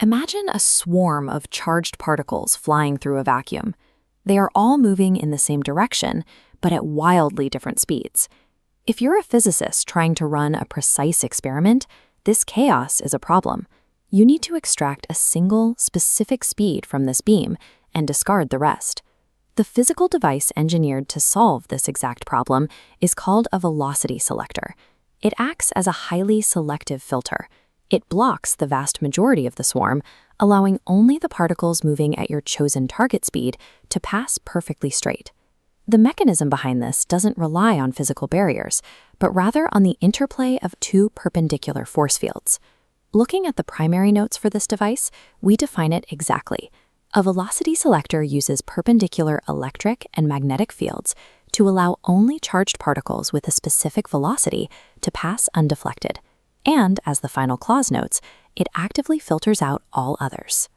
Imagine a swarm of charged particles flying through a vacuum. They are all moving in the same direction, but at wildly different speeds. If you're a physicist trying to run a precise experiment, this chaos is a problem. You need to extract a single, specific speed from this beam and discard the rest. The physical device engineered to solve this exact problem is called a velocity selector. It acts as a highly selective filter. It blocks the vast majority of the swarm, allowing only the particles moving at your chosen target speed to pass perfectly straight. The mechanism behind this doesn't rely on physical barriers, but rather on the interplay of two perpendicular force fields. Looking at the primary notes for this device, we define it exactly. A velocity selector uses perpendicular electric and magnetic fields to allow only charged particles with a specific velocity to pass undeflected. And, as the final clause notes, it actively filters out all others.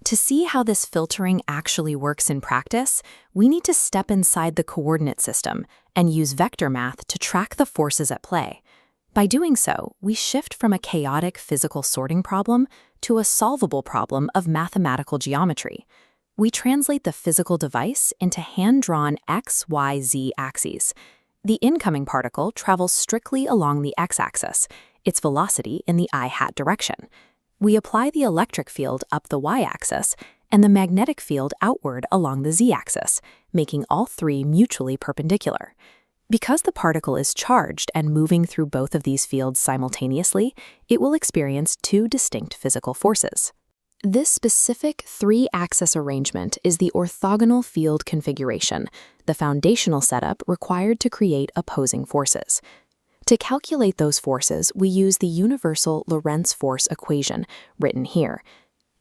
To see how this filtering actually works in practice, we need to step inside the coordinate system and use vector math to track the forces at play. By doing so, we shift from a chaotic physical sorting problem to a solvable problem of mathematical geometry. We translate the physical device into hand-drawn x, y, z axes. The incoming particle travels strictly along the x-axis, its velocity in the i-hat direction. We apply the electric field up the y-axis and the magnetic field outward along the z-axis, making all three mutually perpendicular. Because the particle is charged and moving through both of these fields simultaneously, it will experience two distinct physical forces. This specific three-axis arrangement is the orthogonal field configuration, the foundational setup required to create opposing forces. To calculate those forces, we use the universal Lorentz force equation, written here.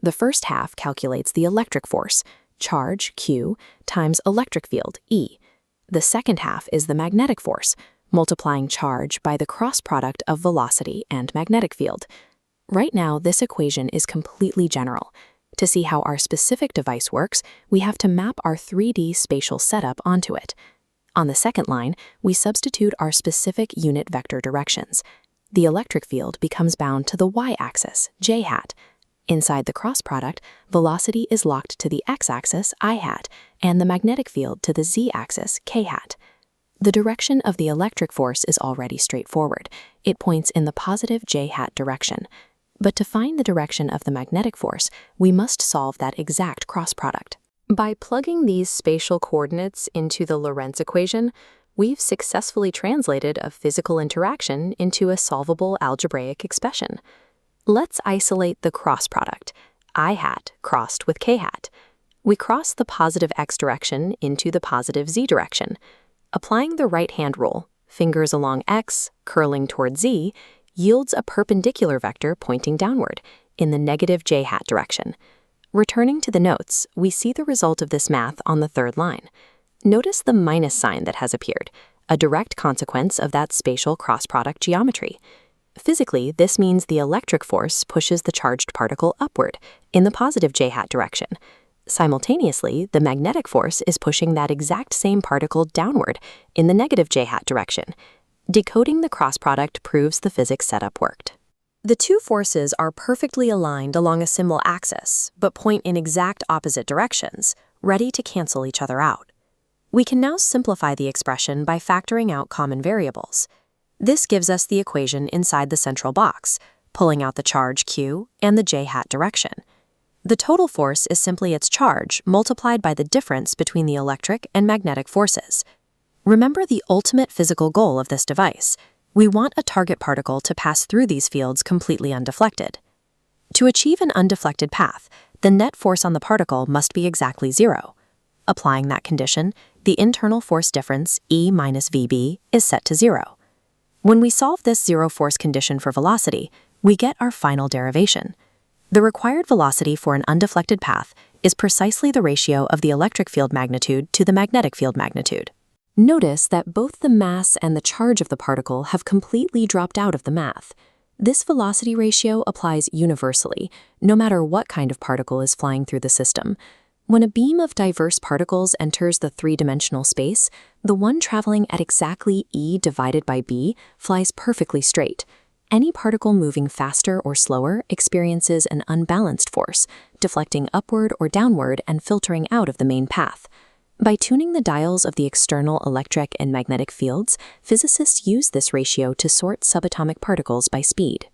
The first half calculates the electric force, charge, Q, times electric field, E. The second half is the magnetic force, multiplying charge by the cross product of velocity and magnetic field. Right now, this equation is completely general. To see how our specific device works, we have to map our 3D spatial setup onto it. On the second line, we substitute our specific unit vector directions. The electric field becomes bound to the y-axis, j-hat. Inside the cross product, velocity is locked to the x-axis, i-hat, and the magnetic field to the z-axis, k-hat. The direction of the electric force is already straightforward. It points in the positive j-hat direction. But to find the direction of the magnetic force, we must solve that exact cross product. By plugging these spatial coordinates into the Lorentz equation, we've successfully translated a physical interaction into a solvable algebraic expression. Let's isolate the cross product, i-hat crossed with k-hat. We cross the positive x direction into the positive z direction. Applying the right-hand rule, fingers along x, curling toward z, yields a perpendicular vector pointing downward in the negative j-hat direction. Returning to the notes, we see the result of this math on the third line. Notice the minus sign that has appeared, a direct consequence of that spatial cross-product geometry. Physically, this means the electric force pushes the charged particle upward in the positive j-hat direction. Simultaneously, the magnetic force is pushing that exact same particle downward in the negative j-hat direction. Decoding the cross product proves the physics setup worked. The two forces are perfectly aligned along a symbol axis, but point in exact opposite directions, ready to cancel each other out. We can now simplify the expression by factoring out common variables. This gives us the equation inside the central box, pulling out the charge Q and the j-hat direction. The total force is simply its charge multiplied by the difference between the electric and magnetic forces. Remember the ultimate physical goal of this device. We want a target particle to pass through these fields completely undeflected. To achieve an undeflected path, the net force on the particle must be exactly zero. Applying that condition, the internal force difference, E minus VB, is set to zero. When we solve this zero force condition for velocity, we get our final derivation. The required velocity for an undeflected path is precisely the ratio of the electric field magnitude to the magnetic field magnitude. Notice that both the mass and the charge of the particle have completely dropped out of the math. This velocity ratio applies universally, no matter what kind of particle is flying through the system. When a beam of diverse particles enters the three-dimensional space, the one traveling at exactly E divided by B flies perfectly straight. Any particle moving faster or slower experiences an unbalanced force, deflecting upward or downward and filtering out of the main path. By tuning the dials of the external electric and magnetic fields, physicists use this ratio to sort subatomic particles by speed.